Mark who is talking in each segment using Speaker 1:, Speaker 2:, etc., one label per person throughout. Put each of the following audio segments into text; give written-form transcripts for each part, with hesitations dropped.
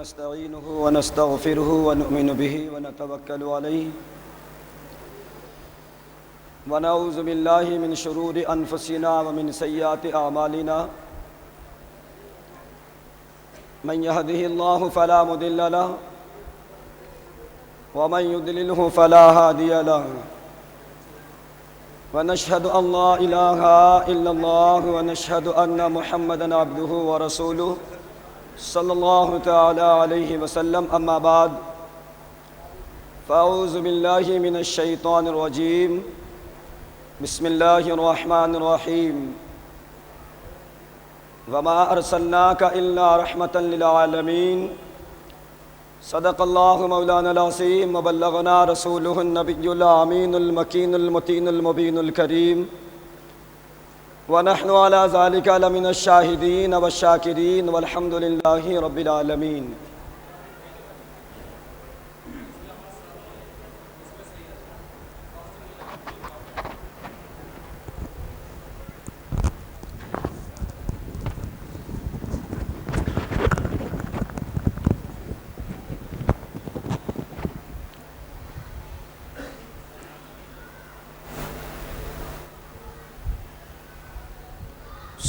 Speaker 1: नस्तईनुहु व नस्तगफिरुहु व नुमिनु बिहि व नतवक्कलु अलैहि व नऊज़ु बिल्लाहि मिन शुरूरि अनफुसिना व मिन सय्यिआति अमालिना मन यहदिहिल्लाहु फला मुदिल्ल लहु व मन युद्लिलहु फला हादिय लहु व नशहदु अल्ला इलाहा इल्लल्लाह व नशहदु अन्ना मुहम्मदन अब्दुहु व रसूलुहु सल्लल्लाहु तआला अलैहि वसल्लम। अम्मा बाद फ़अऊज़ु बिल्लाहि मिनश शैतानिर रजीम। बिस्मिल्लाहिर रहमानिर रहीम। वमा अर्सलनाका इल्ला रहमतन लिल आलमीन। सदक़ल्लाहु मौलानाल अज़ीम व बल्लगना रसूलुहुन नबियुल अमीनुल मकीनुल मुतीनुल मुबीनुल करीम व नहनु अला ज़ालिका लमिनश शाहिदीन व शाकिरीन वल्हम्दुलिल्लाहि रब्बिल आलमीन।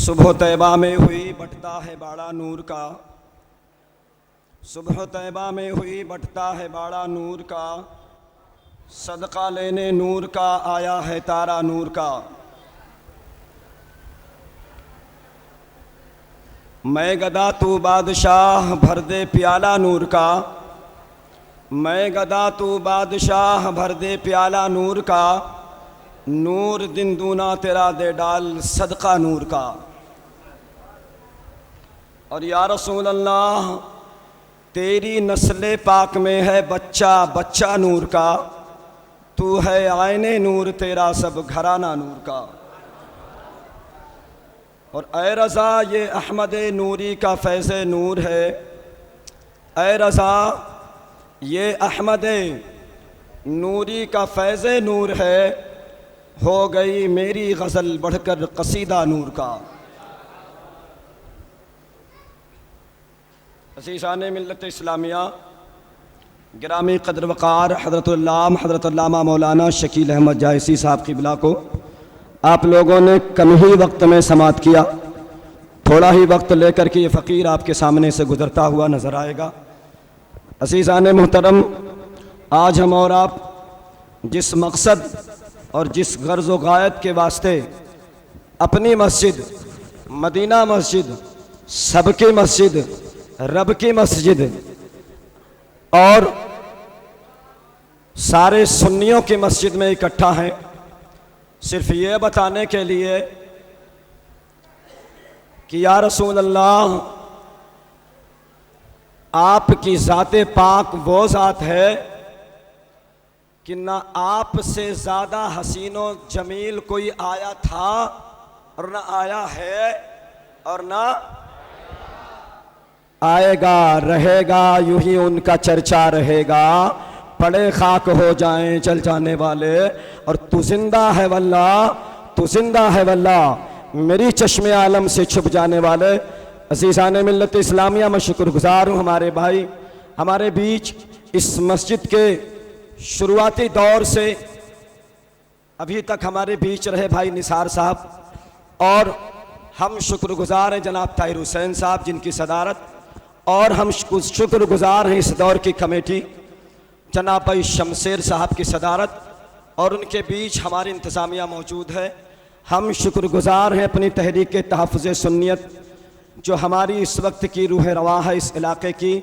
Speaker 1: सुबह तैबा में हुई बटता है बाड़ा नूर का, सुबह तैबा में हुई बटता है बाड़ा नूर का, सदका लेने नूर का आया है तारा नूर का। मैं गदा तू बादशाह भर दे प्याला नूर का, मैं गदा तू बादशाह भर दे प्याला नूर का, नूर दिन दूना तेरा दे डाल सदका नूर का। और या रसूल अल्लाह तेरी नस्ल पाक में है बच्चा बच्चा नूर का, तू है आईने नूर तेरा सब घराना नूर का। और ए रज़ा ये अहमद नूरी का फैज़ नूर है, ए रज़ा ये अहमद नूरी का फैज़ नूर है, हो गई मेरी गज़ल बढ़कर कसीदा नूर का। अज़ीज़ान मिल्लत इस्लामिया गिरामी क़द्र वक़ार हज़रत अल्लामा मौलाना शकील अहमद जायसी साहब क़िबला को आप लोगों ने कम ही वक्त में समात किया, थोड़ा ही वक्त लेकर के ये फ़कीर आपके सामने से गुज़रता हुआ नज़र आएगा। अज़ीज़ान मोहतरम, आज हम और आप जिस मकसद और जिस गर्ज़ व गायत के वास्ते अपनी मस्जिद मदीना मस्जिद सबकी मस्जिद रब की मस्जिद और सारे सुन्नियों की मस्जिद में इकट्ठा हैं, सिर्फ ये बताने के लिए कि या रसूल अल्लाह आपकी ज़ाते पाक वो ज़ात है कि ना आपसे ज़्यादा हसीनो जमील कोई आया था और ना आया है और ना आएगा, रहेगा, यूं ही उनका चर्चा रहेगा, पड़े खाक हो जाएं चल जाने वाले। और तू जिंदा है वल्लाह, तू जिंदा है वल्लाह, मेरी चश्मे आलम से छुप जाने वाले। अज़ीज़ान मिल्लत इस्लामिया मैं शुक्रगुज़ार हूँ हमारे भाई हमारे बीच इस मस्जिद के शुरुआती दौर से अभी तक हमारे बीच रहे भाई निसार साहब, और हम शुक्रगुज़ार हैं जनाब ताहिर हुसैन साहब जिनकी सदारत, और हम शुक्रगुज़ार हैं इस दौर की कमेटी जनाब भाई शमशेर साहब की सदारत, और उनके बीच हमारी इंतज़ामिया मौजूद है। हम शुक्रगुज़ार हैं अपनी तहरीक तहफ़्फ़ुज़ सुन्नियत जो हमारी इस वक्त की रूह रवा है, इस इलाके की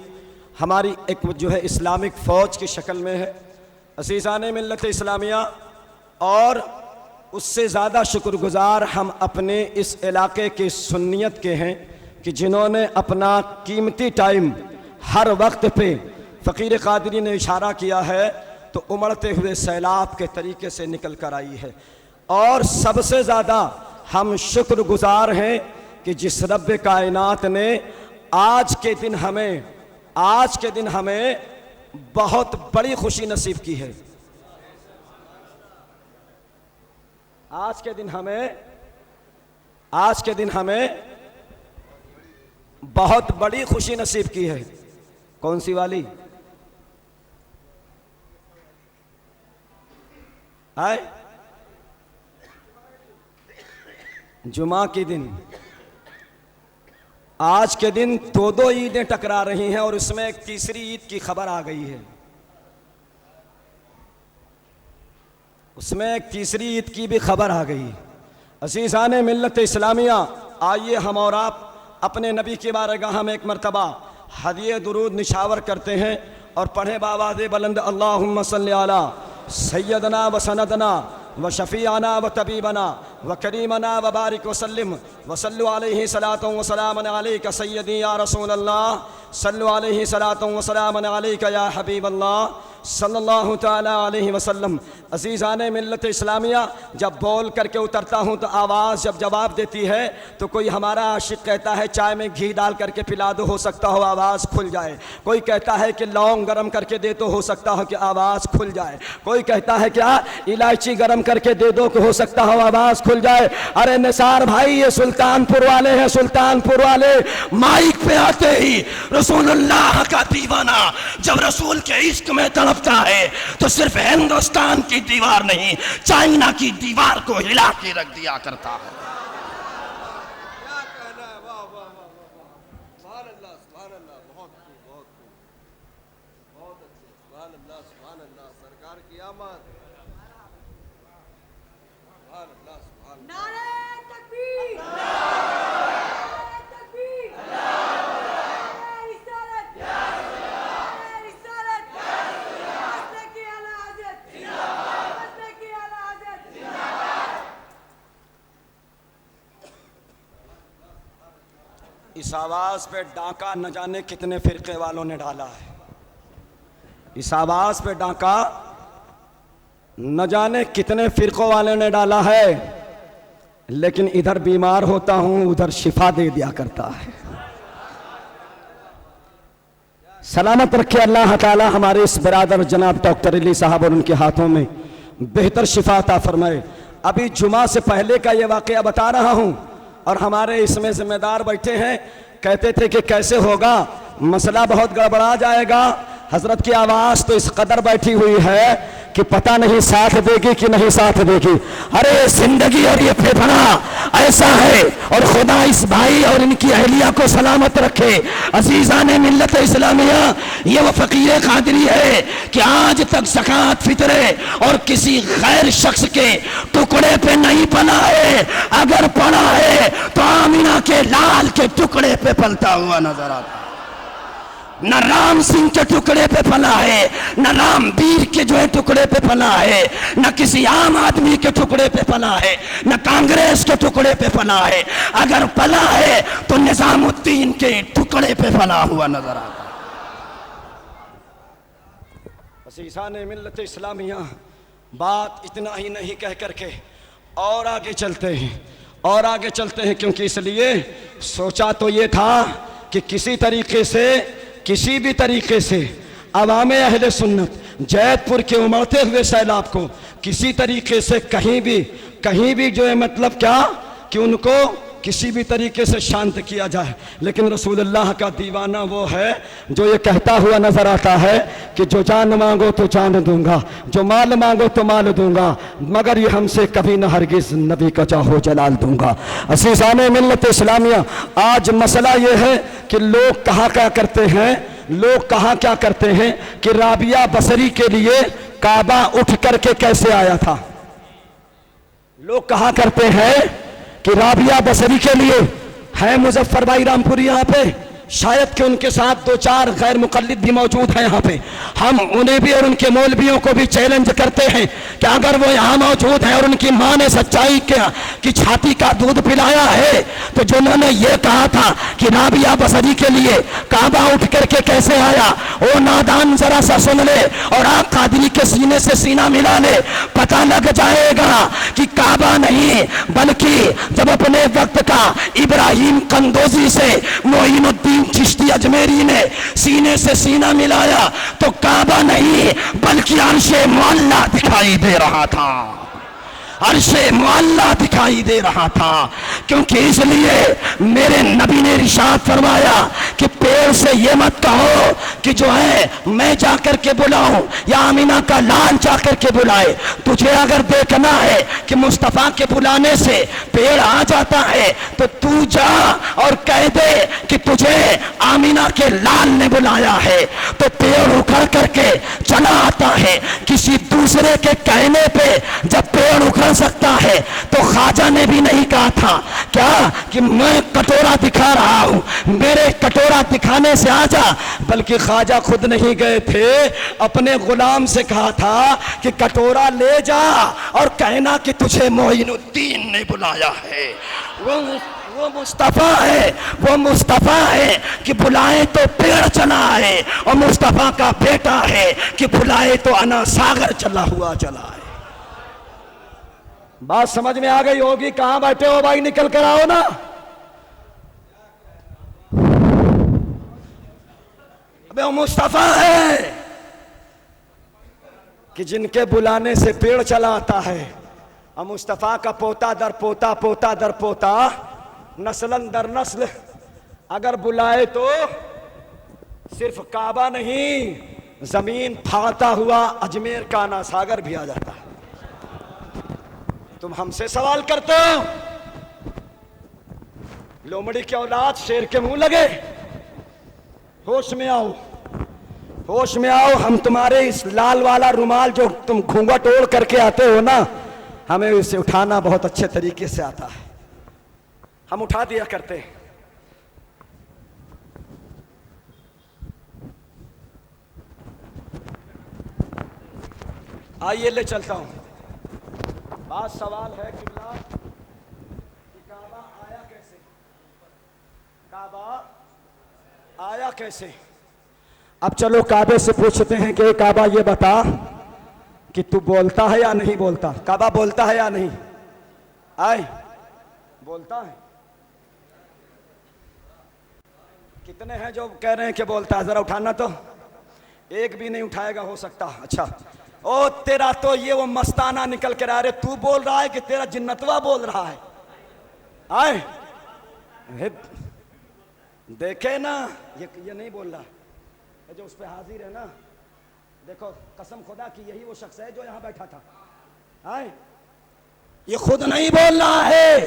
Speaker 1: हमारी एक जो है इस्लामिक फ़ौज की शक्ल में है। अज़ीज़ान मिल्लत इस्लामिया, और उससे ज़्यादा शुक्रगुज़ार हम अपने इस इलाके की सुन्नियत के हैं कि जिन्होंने अपना कीमती टाइम हर वक्त पे फ़कीर क़ादरी ने इशारा किया है तो उमड़ते हुए सैलाब के तरीके से निकल कर आई है। और सबसे ज़्यादा हम शुक्रगुज़ार हैं कि जिस रब्ब कायनात ने आज के दिन हमें बहुत बड़ी खुशी नसीब की है। आज के दिन हमें बहुत बड़ी खुशी नसीब की है। कौन सी वाली? आए जुमा के दिन, आज के दिन दो ईदें टकरा रही हैं और उसमें एक तीसरी ईद की खबर आ गई है। उसमें एक तीसरी ईद की भी खबर आ गई। अज़ीज़ाने मिल्लत इस्लामिया, आइए हम और आप अपने नबी की बारगाह में एक मरतबा हदिये दुरूद निशावर करते हैं और पढ़े बावाज़े बुलंद अल्लाहुम्मा सल्ली अला सय्यदना व सनदना व शफ़ीअना व तबीबना व करीमना व बारिक वसल्लिम वसल्लु अलैहि सलातु व सलामन अलैका सय्यदी या रसूल अल्लाह, सल्लु अलैहि सलातु व सलामन अलैका या हबीब अल्लाह सल्लल्लाहु ताला अलैहि वसल्लम। अज़ीज़ाने मिल्लत इस्लामिया, जब बोल करके उतरता हूँ तो आवाज़ जब जवाब देती है तो कोई हमारा आशिक कहता है चाय में घी डाल करके पिला दो, हो सकता हो आवाज़ खुल जाए। कोई कहता है कि लौंग गरम करके दे तो हो सकता हो कि आवाज़ खुल जाए। कोई कहता है क्या इलायची गरम करके दे दो कि हो सकता हो आवाज़ खुल जाए। अरे निसार भाई, ये सुल्तानपुर वाले हैं, सुल्तानपुर वाले। माइक पे आते ही रसूलुल्लाह का दीवाना जब रसूल के इश्क में तड़पता है तो सिर्फ हिंदुस्तान की दीवार नहीं, चाइना की दीवार को हिला के रख दिया करता है।
Speaker 2: क्या कहना है, वाह वाह वाह वाह, सुभान अल्लाह सुभान अल्लाह, बहुत खूब बहुत खूब, बहुत अच्छे, सुभान अल्लाह सरकार की आमद, सुभान अल्लाह सुभान अल्लाह।
Speaker 3: नारे तकबीर, तकबीर, रिसालत, रिसालत, मसले की आला हज़रत, मसले की आला हज़रत।
Speaker 1: इस आवाज़ पे डाका न जाने कितने फ़िरक़े वालों ने डाला है। इस आवाज़ पे डाका न जाने कितने फ़िरक़ों वाले ने डाला है, लेकिन इधर बीमार होता हूँ उधर शिफा दे दिया करता है। सलामत रखे अल्लाह ताला हमारे इस बिरादर जनाब डॉक्टर अली साहब और उनके हाथों में बेहतर शिफा अता फरमाए। अभी जुमा से पहले का ये वाक़या बता रहा हूँ और हमारे इसमें जिम्मेदार बैठे हैं, कहते थे कि कैसे होगा, मसला बहुत गड़बड़ा जाएगा। हजरत की आवाज़ तो इस कदर बैठी हुई है कि पता नहीं साथ देगी कि नहीं साथ देगी। अरे जिंदगी और ये फेफड़ा ऐसा है, और खुदा इस भाई और इनकी अहलिया को सलामत रखे। अजीज़ाने मिल्लत इस्लामिया, ये वो फ़कीर कादरी है कि आज तक ज़कात फितरे और किसी गैर शख्स के टुकड़े पे नहीं पला है। अगर पड़ा है तो आमिना के लाल के टुकड़े पे पलता हुआ नजर आता है। न राम सिंह के टुकड़े पे पला है, न रामवीर के जो है टुकड़े पे पला है, न किसी आम आदमी के टुकड़े पे पला है, न कांग्रेस के टुकड़े पे पला है। अगर पला है तो निजामुद्दीन के टुकड़े पे पला हुआ नजर आता है। अज़ीज़ाने मिल्लत इस्लामिया, बात इतना ही नहीं कह करके और आगे चलते हैं, और आगे चलते हैं, क्योंकि इसलिए सोचा तो ये था कि किसी भी तरीके से अवाम अहले सुन्नत जैतपुर के उमड़ते हुए सैलाब को किसी तरीके से कहीं भी जो है मतलब क्या कि उनको किसी भी तरीके से शांत किया जाए। लेकिन रसूलुल्लाह का दीवाना वो है जो ये कहता हुआ नजर आता है कि जो जान मांगो तो जान दूंगा, जो माल मांगो तो माल दूंगा, मगर ये हमसे कभी न हरगिज नबी का चाहो जलाल दूंगा। अज़ीज़ाने मिल्लत इस्लामिया, आज मसला ये है कि लोग कहाँ क्या करते हैं कि राबिया बसरी के लिए काबा उठ करके कैसे आया था। लोग कहा करते हैं कि राबिया बसरी के लिए है मुजफ्फर भाई रामपुरी यहाँ पे, शायद कि उनके साथ दो चार गैर मुक़ल्लिद भी मौजूद हैं यहाँ पे। हम उन्हें भी और उनके मौलवियों को भी चैलेंज करते हैं कि अगर वो यहाँ मौजूद हैं और उनकी माँ ने सच्चाई की छाती का दूध पिलाया है तो जिन्होंने ये कहा था कि राबिया बसरी के लिए काबा उठ करके कैसे आया, वो नादान जरा सा सुन ले और आप कादरी के सीने से सीना मिला ले, पता लग जाएगा कि काबा नहीं बल्कि जब अपने वक्त का इब्राहिम कंदोजी से मोइनुद्दीन चिश्ती अजमेरी ने सीने से सीना मिलाया तो काबा नहीं बल्कि अर्शे मुअल्ला दिखाई दे रहा था। अर्शे मुअल्ला दिखाई दिखाई दे रहा था। क्योंकि इसलिए मेरे नबी ने इरशाद फरमाया कि पेड़ से ये मत कहो कि जो है मैं जाकर के बुलाऊं या आमीना का लाल जाकर के बुलाए। तुझे अगर देखना है कि मुस्तफा के बुलाने से पेड़ आ जाता है तो तू जा और कह दे कि तुझे आमीना के लाल ने बुलाया है। तो पेड़ उखड़ करके चला आता है। किसी दूसरे के कहने पे जब पेड़ उखड़ सकता है तो ख्वाजा ने भी नहीं कहा था क्या कि मैं कटोरा दिखा रहा हूं, मेरे कटोरा दिखाने से आ जा, बल्कि ख्वाजा खुद नहीं गए थे, अपने गुलाम से कहा था कि कटोरा ले जा और कहना कि तुझे मोइनुद्दीन ने बुलाया है। वो मुस्तफ़ा है, वो मुस्तफ़ा है कि बुलाए तो पेड़ चला है, और मुस्तफ़ा का बेटा है कि बुलाए तो अना सागर चला हुआ चला है। बात समझ में आ गई होगी। कहां बैठे हो भाई, निकल कर आओ ना। अबे वो मुस्तफ़ा है कि जिनके बुलाने से पेड़ चला आता है। और मुस्तफ़ा का पोता दर पोता, पोता दर पोता, नस्लन दर नस्ल अगर बुलाए तो सिर्फ काबा नहीं, जमीन फाड़ता हुआ अजमेर का ना सागर भी आ जाता है। तुम हमसे सवाल करते हो, लोमड़ी की औलाद शेर के मुंह लगे। होश में आओ, होश में आओ। हम तुम्हारे इस लाल वाला रुमाल जो तुम घूंघट ओढ़ करके आते हो ना, हमें इसे उठाना बहुत अच्छे तरीके से आता है, हम उठा दिया करते हैं। आइए ले चलता हूं। बात सवाल है किबला कि काबा आया कैसे, काबा आया कैसे। अब चलो काबे से पूछते हैं कि काबा ये बता कि तू बोलता है या नहीं बोलता। काबा बोलता है या नहीं, आए बोलता है। कितने हैं जो कह रहे हैं कि बोलता है, जरा उठाना तो। एक भी नहीं उठाएगा हो सकता। अच्छा, ओ तेरा तो ये वो मस्ताना निकल कर आ रहे, तू बोल रहा है कि तेरा जिन्नतवा बोल रहा है। आए देखे ना, ये नहीं बोल रहा, जो उस पे हाजिर है ना, देखो कसम खुदा की यही वो शख्स है जो यहां बैठा था। आए ये खुद नहीं बोल रहा है।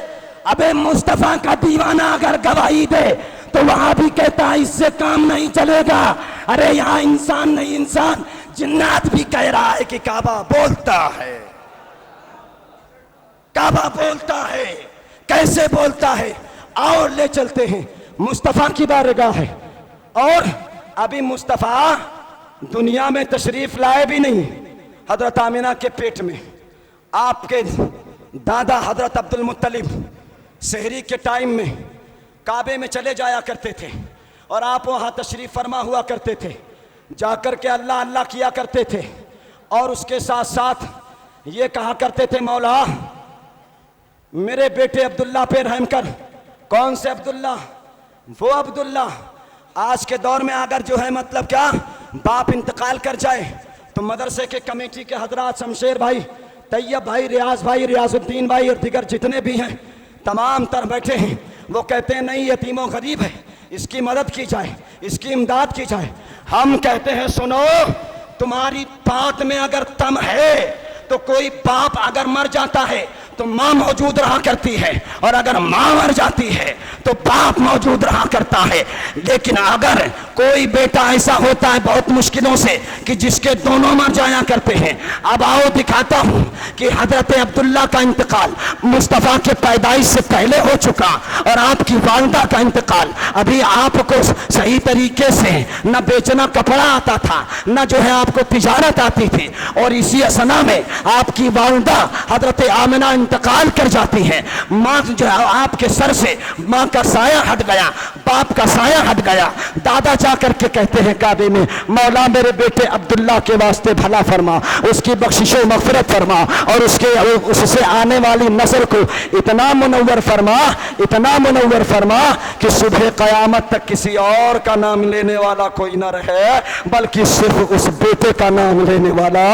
Speaker 1: अबे मुस्तफा का दीवाना अगर गवाही दे तो वहां भी कहता है इससे काम नहीं चलेगा। अरे यहां इंसान नहीं, इंसान जिन्नात भी कह रहा है कि काबा बोलता है, काबा बोलता है। कैसे बोलता है, और ले चलते हैं। मुस्तफा की बारगाह है, और अभी मुस्तफा दुनिया में तशरीफ लाए भी नहीं। हजरत आमिना के पेट में आपके दादा हजरत अब्दुल मुत्तलिब सहरी के टाइम में काबे में चले जाया करते थे, और आप वहाँ तशरीफ़ फरमा हुआ करते थे, जाकर के अल्लाह अल्लाह किया करते थे, और उसके साथ साथ ये कहा करते थे मौला मेरे बेटे अब्दुल्ला पे रहम कर। कौन से अब्दुल्ला? वो अब्दुल्ला आज के दौर में अगर जो है मतलब क्या बाप इंतकाल कर जाए तो मदरसे के कमेटी के हजरात शमशेर भाई, तैयब भाई, रियाज भाई, रियाजुद्दीन भाई और दिगर जितने भी हैं तमाम तर बैठे हैं। वो कहते हैं नहीं यतीमों गरीब है, इसकी मदद की जाए, इसकी इमदाद की जाए। हम कहते हैं सुनो, तुम्हारी बात में अगर दम है तो कोई बाप अगर मर जाता है तो माँ मौजूद रहा करती है, और अगर माँ मर जाती है तो बाप मौजूद रहा करता है। लेकिन अगर कोई बेटा ऐसा होता है बहुत मुश्किलों से कि जिसके दोनों मर जाया करते हैं। अब आओ दिखाता हूँ कि हजरत अब्दुल्ला का इंतकाल मुस्तफ़ा के पैदाइश से पहले हो चुका, और आपकी वालदा का इंतकाल अभी आपको सही तरीके से न बेचना कपड़ा आता था, न जो है आपको तिजारत आती थी, और इसी असना में आपकी वालदा हजरत आमिना इंतकाल कर जाती है। माँ जो है आपके सर से माँ का साया हट गया, बाप का साया हट गया। दादा जा करके कहते हैं काबे में मौला मेरे बेटे अब्दुल्ला के वास्ते भला फरमा, उसकी बख्शिशो मगफिरत फरमा, और उससे आने वाली नस्ल को इतना मुनव्वर फरमा, इतना मुनव्वर फरमा कि सुबह क़यामत तक किसी और का नाम लेने वाला कोई ना रहे, बल्कि सिर्फ उस बेटे का नाम लेने वाला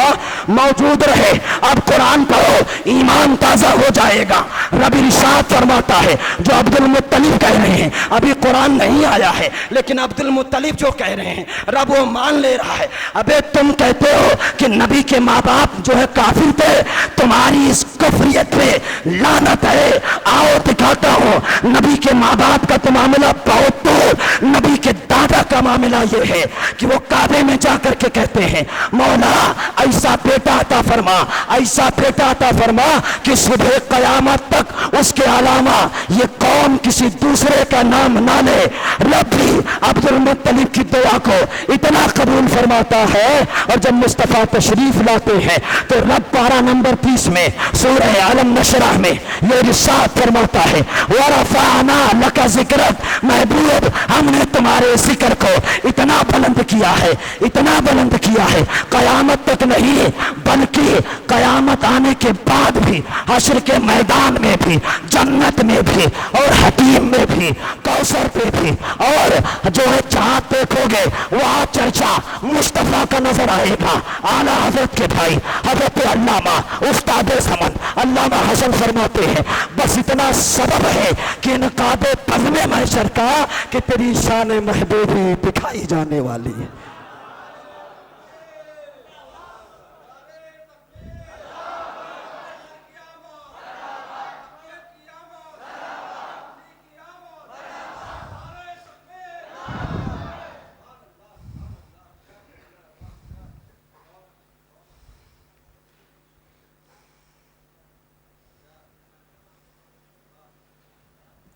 Speaker 1: मौजूद रहे। अब कुरान पढ़ो, ईमान ताज़ा
Speaker 4: वाज़ा हो जाएगा। रब इरशाद फरमाता है, जो अब्दुल मुत्तलिब कह रहे हैं, अभी कुरान नहीं आया है लेकिन अब्दुल मुत्तलिब जो कह रहे हैं रब वो मान ले रहा है। अबे तुम कहते हो कि नबी के माँ बाप जो है काफिर थे, तुम्हारी इस कुफरियत पे लानत है। आओ दिखाता हूँ नबी के माँ बाप का तो मामला बहुत दूर, नबी के दादा का मामला ये है कि वो काबे में जाकर के कहते हैं, मौला ऐसा बेटा अता फरमा, ऐसा बेटा अता फरमा कि सुबह कयामत तक उसके अलावा ये कौम किसी दूसरे का नाम ना ले। रब भी अब्दुल मुत्तलिब की दुआ को इतना कबूल फरमाता है। और जब मुस्तफ़ा तशरीफ लाते हैं तो रब पारा नंबर 30 में सूरह अलम नशरह में ये इरशाद फरमाता है, वरफ़अना लका ज़िक्रक, महबूब हमने तुम्हारे जिक्र को इतना बुलंद किया है, इतना बुलंद किया है, कयामत तक नहीं बल्कि कयामत आने के बाद भी, हश्र के मैदान में भी, जन्नत में भी और हतीम में भी, कौसर पे भी, और जो है जहां देखोगे वहां चर्चा मुस्तफा का नजर आएगा। आला हजरत के भाई हजरत अल्लामा उस्ताद समन अल्लामा हसन फरमाते हैं, बस इतना सबब है कि इनकादे तज़्मे महशर का कि तेरी शान महबूबी दिखाई जाने वाली है।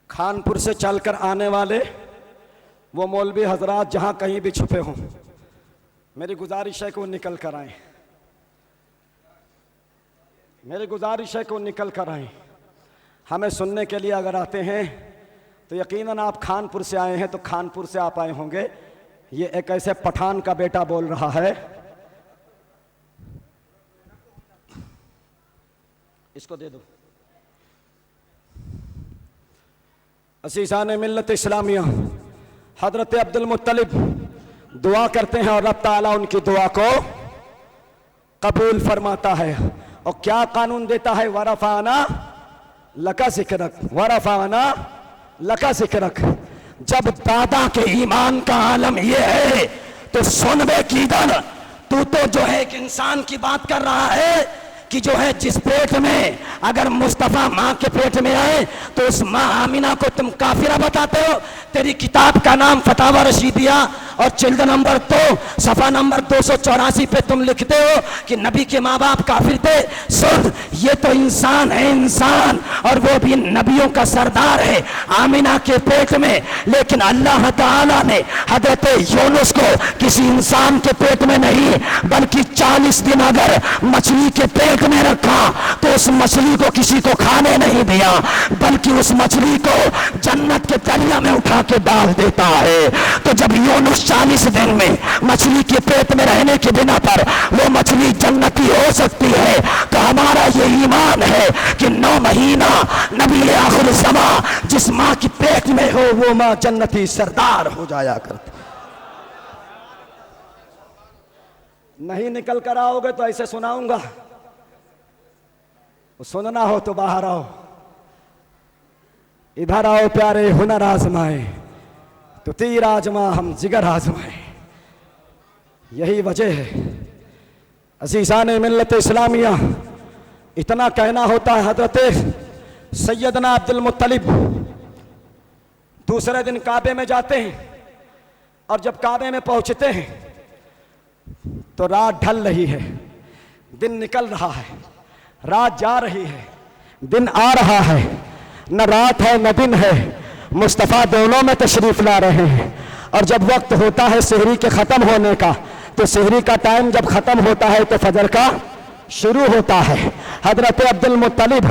Speaker 1: कानपुर से चलकर आने वाले वो मौलवी हजरात जहां कहीं भी छुपे हों, मेरी गुजारिश है कि वो निकल कर आए, मेरी गुजारिश है कि वो निकल कर आए। हमें सुनने के लिए अगर आते हैं तो यकीनन आप कानपुर से आए हैं तो कानपुर से आप आए होंगे। ये एक ऐसे पठान का बेटा बोल रहा है, इसको दे दो। असीसान मिल्लत इस्लामिया हजरत अब्दुल मुत्तलिब दुआ करते हैं और रब ताला उनकी दुआ को कबूल फरमाता है। और क्या कानून देता है, वरफ़अना लका ज़िक्रक, वरफ़अना लका ज़िक्रक। जब दादा के ईमान का आलम यह है तो सुन बे कीदर, तू तो जो है एक इंसान की बात कर रहा है कि जो है जिस पेट में अगर मुस्तफ़ा माँ के पेट में आए तो उस माँ आमिना को तुम काफिरा बताते हो। तेरी किताब का नाम फतावा रशीदिया और जिल्द नंबर 2 सफ़ा नंबर 284 पे तुम लिखते हो कि नबी के माँ बाप काफिर थे। सुन, ये तो इंसान है, इंसान, और वो भी नबियों का सरदार है आमिना के पेट में। लेकिन अल्लाह ताला ने हजरत यूनुस को किसी इंसान के पेट में नहीं बल्कि 40 दिन अगर मछली के पेट में रखा तो उस मछली को किसी को खाने नहीं दिया बल्कि उस मछली को जन्नत के दरिया में उठा के डाल देता है। तो जब यूनुस 40 दिन में मछली के पेट में रहने के बिना पर वो मछली जन्नती हो सकती है, तो हमारा ये ईमान है कि 9 महीना नबी आखिर ज़मा जिस माँ की पेट में हो वो माँ जन्नती सरदार हो जाया करती। नहीं निकल कर आओगे तो ऐसे सुनाऊंगा, सुनना हो तो बाहर आओ, इधर आओ प्यारे हुनर आजमाए तो तीर आजमा हम जिगर आजमाए। यही वजह है अज़ीज़ान मिल्लत इस्लामिया, इतना कहना होता है। हजरत सैयदना अब्दुल मुत्तलिब दूसरे दिन काबे में जाते हैं और जब काबे में पहुंचते हैं तो रात ढल रही है, दिन निकल रहा है, रात जा रही है, दिन आ रहा है, न रात है न दिन है, मुस्तफ़ा दोनों में तशरीफ ला रहे हैं। और जब वक्त होता है सहरी के ख़त्म होने का तो सहरी का टाइम जब ख़त्म होता है तो फजर का शुरू होता है। हजरत अब्दुल मुत्तलिब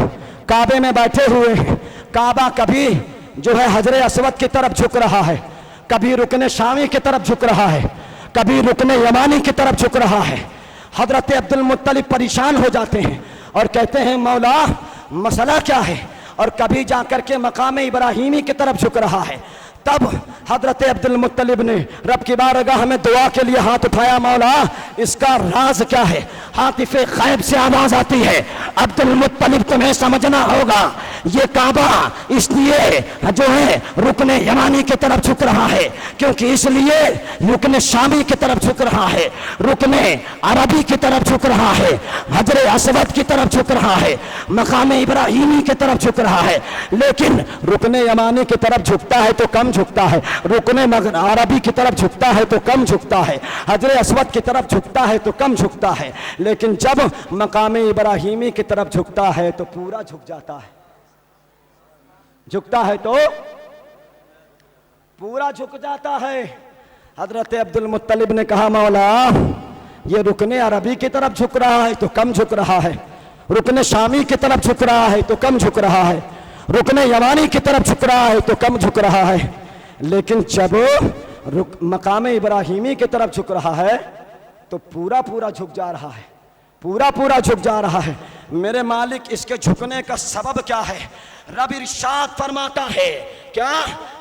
Speaker 1: काबे में बैठे हुए हैं। काबा कभी जो है हजर अस्वद की तरफ झुक रहा है, कभी रुकने शामी की तरफ झुक रहा है, कभी रुकने यमानी की तरफ झुक रहा है। हजरत अब्दुल मुत्तलिब परेशान हो जाते हैं और कहते हैं मौला मसला क्या है, और कभी जाकर के मकाम इब्राहिमी की तरफ झुक रहा है, तब हजरत अब्दुल मुत्तलिब ने रब की बारगाह में दुआ के लिए हाथ उठाया, मौला इसका राज क्या है। हातिफे गैब से आवाज आती है, अब्दुल मुत्तलिब तुम्हें समझना होगा, ये काबा इसलिए जो है रुकने यमानी की तरफ झुक रहा है, क्योंकि इसलिए रुकने शामी की तरफ झुक रहा है, रुकने अरबी की तरफ झुक रहा है, हजरे असवद की तरफ झुक रहा है, मकाम इब्राहिमी की तरफ झुक रहा है। लेकिन रुकने यमानी की तरफ झुकता है तो कम झुकता है, रुकने अरबी की तरफ झुकता है तो कम झुकता है, हजरे असवद की तरफ झुकता है तो कम झुकता है। लेकिन जब मकाम इब्राहिमी की तरफ झुकता है तो पूरा झुक जाता है, झुकता है तो पूरा झुक जाता है। हजरत अब्दुल मुत्तलिब ने कहा, मौला ये रुकने अरबी की तरफ झुक रहा है तो कम झुक रहा है, रुकने शामी की तरफ झुक रहा है तो कम झुक रहा है, रुकने यमानी की तरफ झुक रहा है तो कम झुक रहा है। लेकिन जब मकाम इब्राहिमी की तरफ झुक रहा है तो पूरा पूरा झुक जा रहा है, पूरा पूरा झुक जा रहा है। मेरे मालिक इसके झुकने का सबब क्या है? रब इरशाद फरमाता है, क्या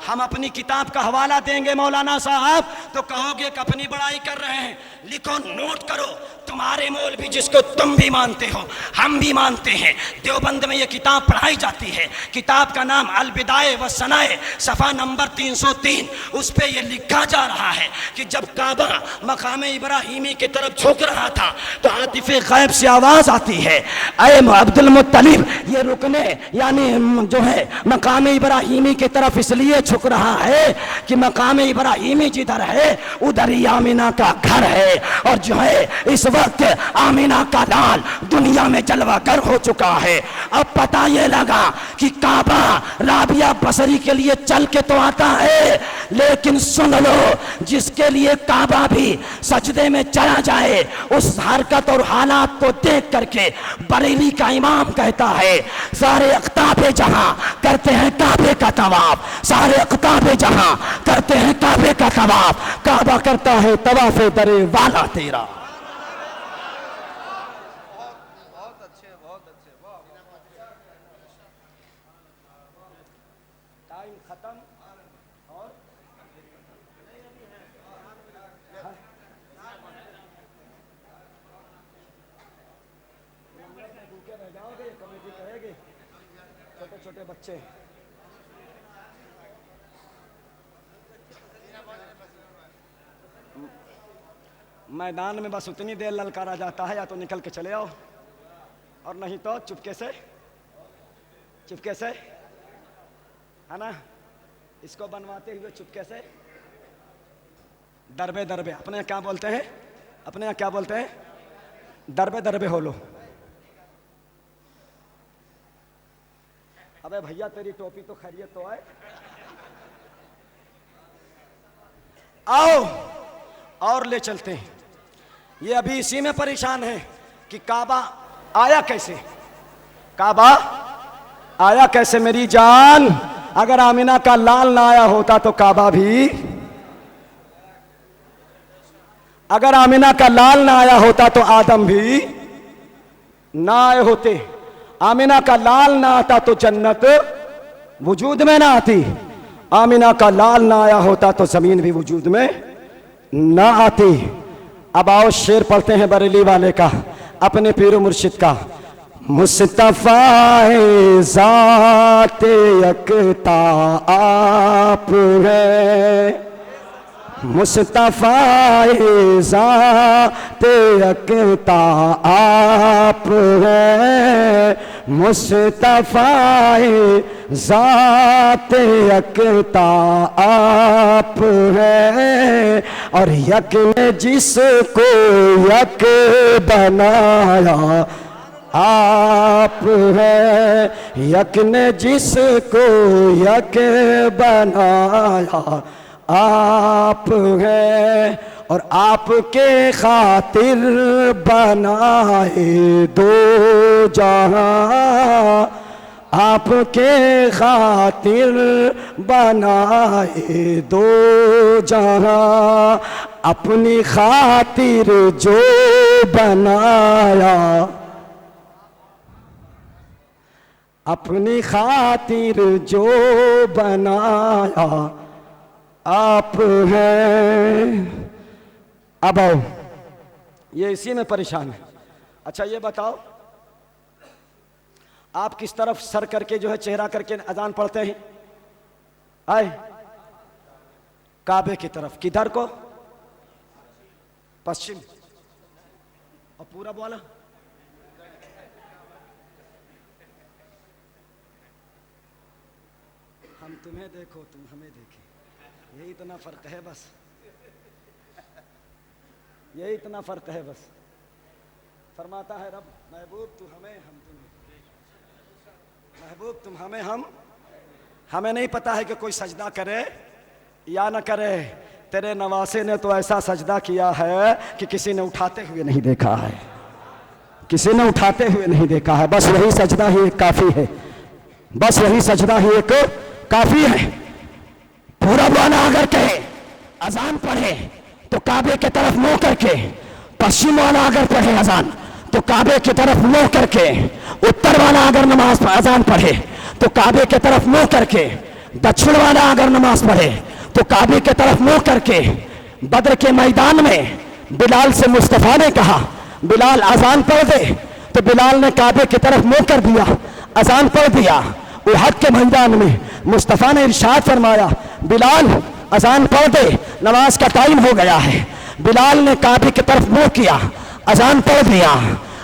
Speaker 1: हम अपनी किताब का हवाला देंगे मौलाना साहब तो कहोगे कि अपनी बड़ाई कर रहे हैं। लिखो, नोट करो, तुम्हारे मौलवी जिसको तुम भी मानते हो हम भी मानते हैं, देवबंद में ये किताब पढ़ाई जाती है। किताब का नाम अल बिदाए व सनाए, सफ़ा नंबर 303। उस पे ये लिखा जा रहा है कि जब काबा मकाम इब्राहिमी की तरफ झुक रहा था तो आतिफे गैब से आवाज आती है, ऐ अब्दुल मुत्तलिब ये रुकने यानी जो है मकाम इब्राहिमी की तरफ इसलिए झुक रहा है कि मकाम इब्राहिमी जिधर है उधर ही आमीना का घर है, और जो है इस वक्त आमीना का लाल दुनिया में जलवागर हो चुका है। अब पता ये लगा कि काबा राबिया बसरी के लिए चल के तो आता है, लेकिन सुन लो, जिसके लिए काबा भी सजदे में चला जाए उस हरकत और हालात को देख करके बरेली का इमाम कहता है, सारे अख्ताबे जहां करते हैं काबे का तवाफ, सारे अख्ताबे जहां करते हैं काबे का तवाफ, काबा करता है तवाफे दरे वाला तेरा।
Speaker 2: बहुत अच्छे, बहुत अच्छे, वाह।
Speaker 1: टाइम खत्म और भूखे रह जाओगे, कमेटी कहेगी छोटे छोटे बच्चे। मैदान में बस उतनी देर ललकारा जाता है, या तो निकल के चले आओ और नहीं तो चुपके से है ना, इसको बनवाते हुए चुपके से दरबे दरबे, अपने यहाँ क्या बोलते हैं, अपने यहाँ क्या बोलते हैं, दरबे दरबे हो लो। अबे भैया तेरी टोपी तो खैरियत तो है, आओ और ले चलते हैं। ये अभी इसी में परेशान है कि काबा आया कैसे, काबा आया कैसे। मेरी जान, अगर आमिना का लाल ना आया होता तो काबा भी, अगर आमिना का लाल ना आया होता तो आदम भी ना आए होते। आमिना का लाल ना आता तो जन्नत वजूद में ना आती, आमिना का लाल ना आया होता तो जमीन भी वजूद में ना आती। अब आओ शेर पढ़ते हैं बरेली वाले का, अपने पीर मुर्शिद का। मुस्तफा ज़ाते यकता आप है, मुस्तफा ज़ाते यकता आप है, मुस्तफा ज़ाते यकता आप है, और यक ने जिसको यक बनाया आप है, यक ने जिसको यक बनाया आप है, और आपके खातिर बनाए दो जहां, आपके खातिर बनाए दो जहां, अपनी खातिर जो बनाया, अपनी खातिर जो बनाया आप हैं। अब आओ, ये इसी में परेशान है। अच्छा ये बताओ, आप किस तरफ सर करके जो है चेहरा करके अजान पढ़ते हैं? आए काबे की तरफ। किधर को? पश्चिम। और पूरब वाला? हम तुम्हें देखो, तुम हमें देखे, यही इतना फर्क है बस, यही इतना फर्क है बस। फरमाता है रब, महबूब तू हमें, हम तुम्हें। महबूब तुम हमें, हम हमें नहीं पता है कि कोई सजदा करे या न करे। तेरे नवासे ने तो ऐसा सजदा किया है कि किसी ने उठाते हुए नहीं देखा है, किसी ने उठाते हुए नहीं देखा है। बस यही सजदा ही एक काफी है, बस यही सजदा ही एक काफी है। पूरब वाला अगर कहे अजान पढ़े तो काबे की तरफ मुंह करके, पश्चिम वाला अगर पढ़े अजान तो काबे की तरफ मुंह करके, उत्तर वाला अगर नमाज अजान पढ़े तो काबे की तरफ मुंह करके, दक्षिण वाला अगर नमाज पढ़े तो काबे की तरफ मुंह करके। बदर के मैदान में बिलाल से मुस्तफा ने कहा बिलाल अजान पढ़ दे, तो बिलाल ने काबे की तरफ मुंह कर दिया, अजान पढ़ दिया। उहद के मैदान में मुस्तफा ने इरशाद फरमाया बिलाल अजान पढ़ दे, नमाज का टाइम हो गया है। बिलाल ने काबे की तरफ मुंह किया, अजान पढ़ दिया।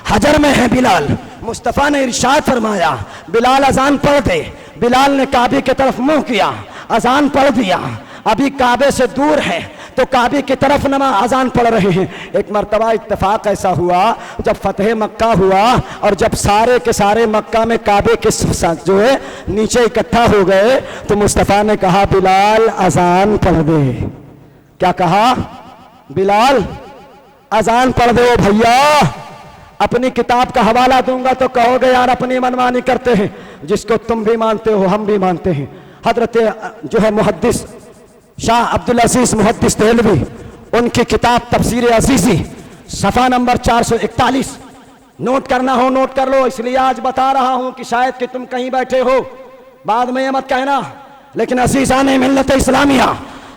Speaker 1: हजर में है बिलाल, मुस्तफा ने इरशाद फरमाया बिलाल अजान पढ़ दे। बिलाल ने काबे की तरफ मुंह किया, अजान पढ़ दिया। अभी काबे से दूर है तो काबे की तरफ नमाज अजान पढ़ रहे हैं। एक मर्तबा इत्तेफाक ऐसा हुआ जब फतेह मक्का हुआ और जब सारे के सारे मक्का में काबे के साथ जो है नीचे इकट्ठा हो गए तो मुस्तफ़ा ने कहा बिलाल अजान पढ़ दे। क्या कहा? बिलाल अजान पढ़ दो भैया। अपनी किताब का हवाला दूंगा तो कहोगे यार अपनी मनमानी करते हैं, जिसको तुम भी मानते हो हम भी मानते हैं। हजरत जो है मुहद्दिस शाह अब्दुल अजीज मुहद्दिस देहलवी, उनकी किताब तफसीर अजीजी सफ़ा नंबर 441, नोट करना हो नोट कर लो, इसलिए आज बता रहा हूं कि शायद कि तुम कहीं बैठे हो बाद में ये मत कहना। लेकिन अजीज़ान मिल्लत इस्लामिया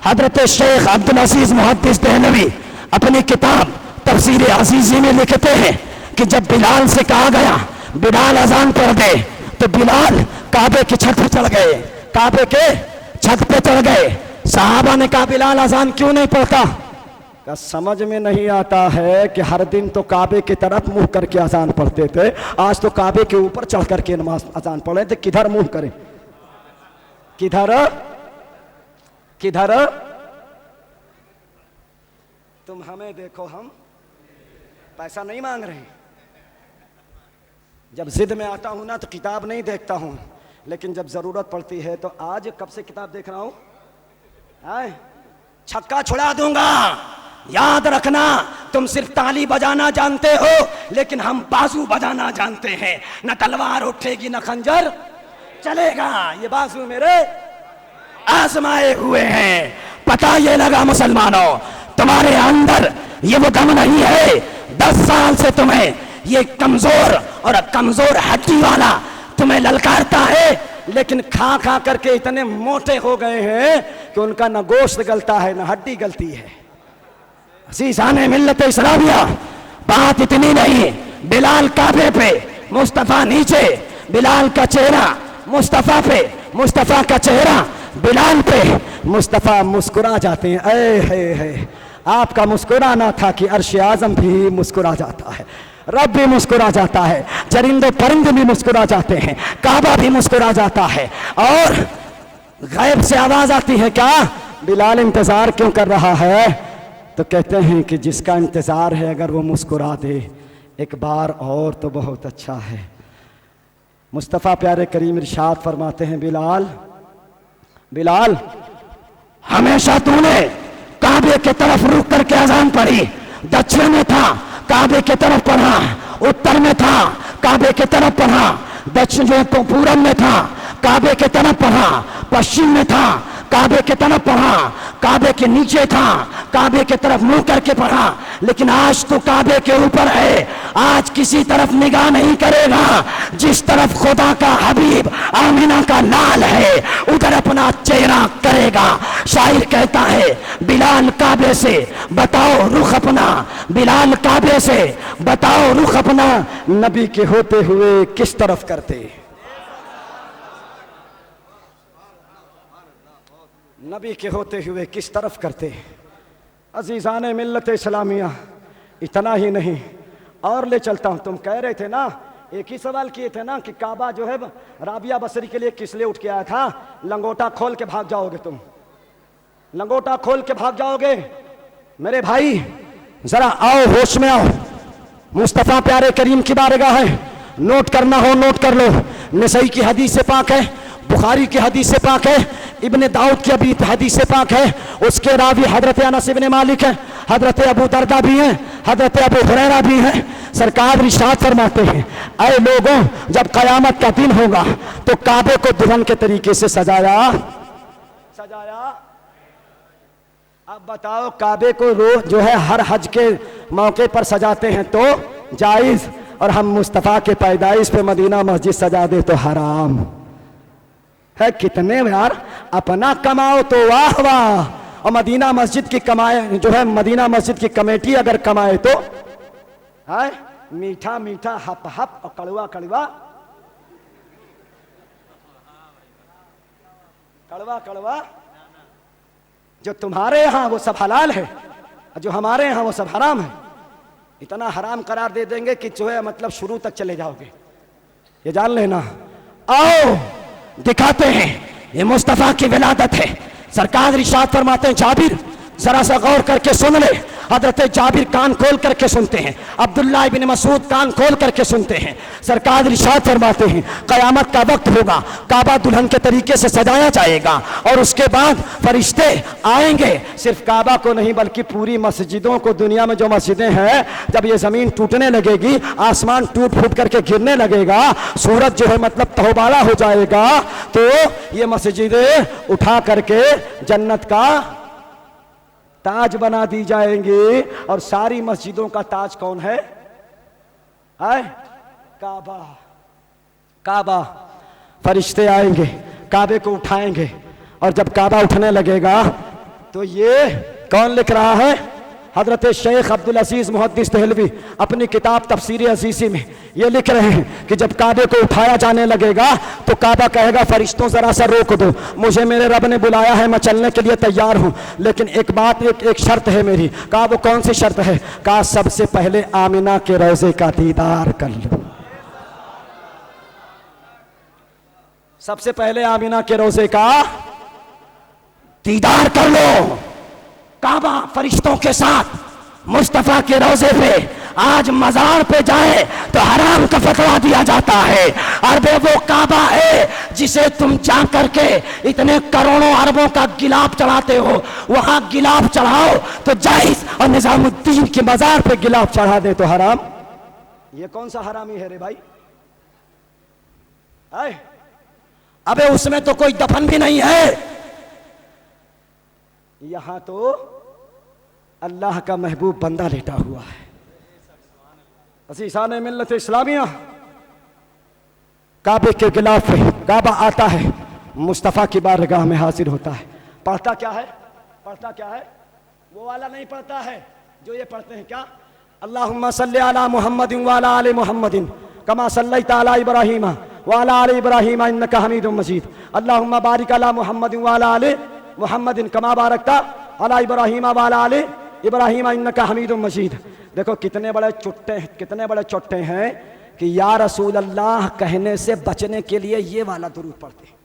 Speaker 1: हजरत शेख अब्दुल अजीज मुहद्दिस देहलवी अपनी किताब तफसीर अजीजी में लिखते हैं कि जब बिलाल से कहा गया बिलाल अजान पढ़ दे तो बिलाल काबे की छत पर चढ़ गए, काबे के छत पे चढ़ गए। साहबा ने कहा बिलाल अजान क्यों नहीं पढ़ता? का समझ में नहीं आता है कि हर दिन तो काबे की तरफ मुंह करके अजान पढ़ते थे, आज तो काबे के ऊपर चढ़ करके नमाज अजान पढ़े थे। किधर मुंह करें? किधर किधर? तुम हमें देखो, हम पैसा नहीं मांग रहे। जब जिद में आता हूं ना तो किताब नहीं देखता हूं, लेकिन जब जरूरत पड़ती है तो आज कब से किताब देख रहा हूं। छक्का छुड़ा दूंगा, याद रखना। तुम सिर्फ ताली बजाना जानते हो, लेकिन हम बाजू बजाना जानते हैं। न तलवार उठेगी न खंजर चलेगा, ये बाजू मेरे आजमाए हुए हैं। पता ये लगा मुसलमानों, तुम्हारे अंदर ये वो दम नहीं है। 10 साल से तुम्हें ये कमजोर और कमजोर हड्डी वाला तुम्हें ललकारता है, लेकिन खा खा करके इतने मोटे हो गए हैं कि उनका न गोश्त गलता है न हड्डी गलती है। अज़ीज़ाने मिल्लत इस्लामिया, बात इतनी नहीं। बिलाल काबे पे, मुस्तफ़ा नीचे। बिलाल का चेहरा मुस्तफ़ा पे, मुस्तफ़ा का चेहरा बिलाल पे। मुस्तफ़ा मुस्कुरा जाते हैं। है आपका मुस्कुराना था कि अर्श आज़म भी मुस्कुरा जाता है, रब भी मुस्कुरा जाता है, चरिंदे परिंदे भी मुस्कुरा जाते हैं, काबा भी मुस्कुरा जाता है। और गैब से आवाज आती है क्या? बिलाल इंतजार क्यों कर रहा है? तो कहते हैं कि जिसका इंतजार है अगर वो मुस्कुरा दे एक बार और तो बहुत अच्छा है। मुस्तफ़ा प्यारे करीम इरशाद फरमाते हैं बिलाल, बिलाल हमेशा तूने काबे की तरफ रुक करके अजान पढ़ी। दक्षिण में था काबे की तरफ पढ़ा, उत्तर में था काबे की तरफ पढ़ा, दक्षिण जो पूरब में था काबे की तरफ पढ़ा, पश्चिम में था
Speaker 4: काबे की तरफ पढ़ा, काबे के नीचे था, काबे की तरफ मुंह करके पढ़ा, लेकिन आज तो काबे के ऊपर है। आज किसी तरफ निगाह नहीं करेगा, जिस तरफ खुदा का हबीब आमिना का लाल है उधर अपना चेहरा करेगा। शायर कहता है बिलाल काबे से बताओ रुख अपना, बिलाल काबे से बताओ रुख अपना,
Speaker 1: नबी के होते हुए किस तरफ करते, नबी के होते हुए किस तरफ करते। अजीज़ान मिल्लत इस्लामिया, इतना ही नहीं और ले चलता हूं। तुम कह रहे थे ना, एक ही सवाल किए थे ना कि काबा जो है राबिया बसरी के लिए किस लिए उठ के आया था। लंगोटा खोल के भाग जाओगे तुम, लंगोटा खोल के भाग जाओगे। मेरे भाई जरा आओ, होश में आओ। मुस्तफ़ा प्यारे करीम की बारगाह है, नोट करना हो नोट कर लो। नसई की हदीस से पाक है, बुखारी की हदीस से पाक है, इब्ने दाऊद की अभी हदीस से पाक है। उसके रावी हजरत अनस इब्ने मालिक है, हजरत अबू दरदा भी हैं, हजरत अबू हुरैरा भी हैं। सरकार इरशाद फरमाते हैं, ऐ लोगों जब कयामत का दिन होगा तो काबे को दुल्हन के तरीके से सजाया। अब बताओ, काबे को रोज जो है हर हज के मौके पर सजाते हैं तो जायज, और हम मुस्तफ़ा के पैदाइश पे मदीना मस्जिद सजा दे तो हराम है। कितने यार, अपना कमाओ तो वाह वाह, और मदीना मस्जिद की कमाए जो है, मदीना मस्जिद की कमेटी अगर कमाए तो है मीठा मीठा हप हप और कड़वा कड़वा, कड़वा कड़वा। जो तुम्हारे यहाँ वो सब हलाल है, जो हमारे यहाँ वो सब हराम है। इतना हराम करार दे देंगे कि जो है मतलब शुरू तक चले जाओगे, ये जान लेना।
Speaker 4: आओ दिखाते हैं, ये मुस्तफ़ा की विलादत है। सरकार इरशाद फरमाते हैं, जाबिर जरा सा गौर करके सुन ले। हजरत जाबिर कान खोल करके सुनते हैं, अब्दुल्ला इब्न मसूद कान खोल करके सुनते हैं। सरकार इरशाद फरमाते हैं, कयामत का वक्त होगा, काबा दुल्हन के तरीके से सजाया जाएगा, और उसके बाद फरिश्ते आएंगे। सिर्फ काबा को नहीं बल्कि पूरी मस्जिदों को, दुनिया में जो मस्जिदें हैं, जब ये जमीन टूटने लगेगी, आसमान टूट फूट करके गिरने लगेगा, सूरज जो है मतलब तहबाला हो जाएगा, तो ये मस्जिदें उठा करके जन्नत का ताज बना दी जाएंगी। और सारी मस्जिदों का ताज कौन है? काबा। काबा। फरिश्ते आएंगे, काबे को उठाएंगे, और जब काबा उठने लगेगा तो ये कौन लिख रहा है? हजरत शेख अब्दुल अजीज मुहद्दिस दहलवी अपनी किताब तफसीर अजीज़ी में ये लिख रहे हैं कि जब काबे को उठाया जाने लगेगा तो काबा कहेगा, फरिश्तों जरा सा रोक दो, मुझे मेरे रब ने बुलाया है, मैं चलने के लिए तैयार हूं, लेकिन एक बात, एक शर्त है मेरी। कहा वो कौन सी शर्त है? कहा सबसे पहले आमिना के रोजे का दीदार कर लो, सबसे पहले आमिना के रोजे का दीदार कर लो। काबा फरिश्तों के साथ मुस्तफ़ा के रोजे पे आज मजार पे जाए तो हराम का फतवा दिया जाता है। अरबे वो काबा है जिसे तुम जा करके इतने करोड़ों अरबों का गिलाफ चढ़ाते हो, वहां गिलाफ चढ़ाओ तो जायज, और निजामुद्दीन की मजार पे गिलाफ चढ़ा दे तो हराम।
Speaker 1: ये कौन सा हरामी है रे भाई?
Speaker 4: अबे उसमें तो कोई दफन भी नहीं है।
Speaker 1: यहां तो अल्लाह का महबूब बंदा लेटा हुआ है। अज़ीज़ान मिल्लत इस्लामिया, काबे के गिलाफ पे काबा आता है, मुस्तफ़ा की बारगाह में हाजिर होता है। पढ़ता क्या है? पढ़ता क्या है? वो वाला नहीं पढ़ता है जो ये पढ़ते हैं। क्या? अल्लाहुम्मा सल्ली अला मुहम्मदिन व अला आलि मुहम्मदिन कमा सल्लैता अला इब्राहीम व अला आलि इब्राहीम इन्नका हमीदुम मजीद। अल्लाहुम्मा बारिक अला मुहम्मदिन व अला आलि मुहम्मदिन कमा बारकता अला इब्राहीम व अला आलि इब्राहीम इन्नका हमीदुम मजीद। देखो कितने बड़े चुट्टे, कितने बड़े चोट्टे हैं कि या रसूल अल्लाह कहने से बचने के लिए ये वाला दुरूद पढ़ते हैं।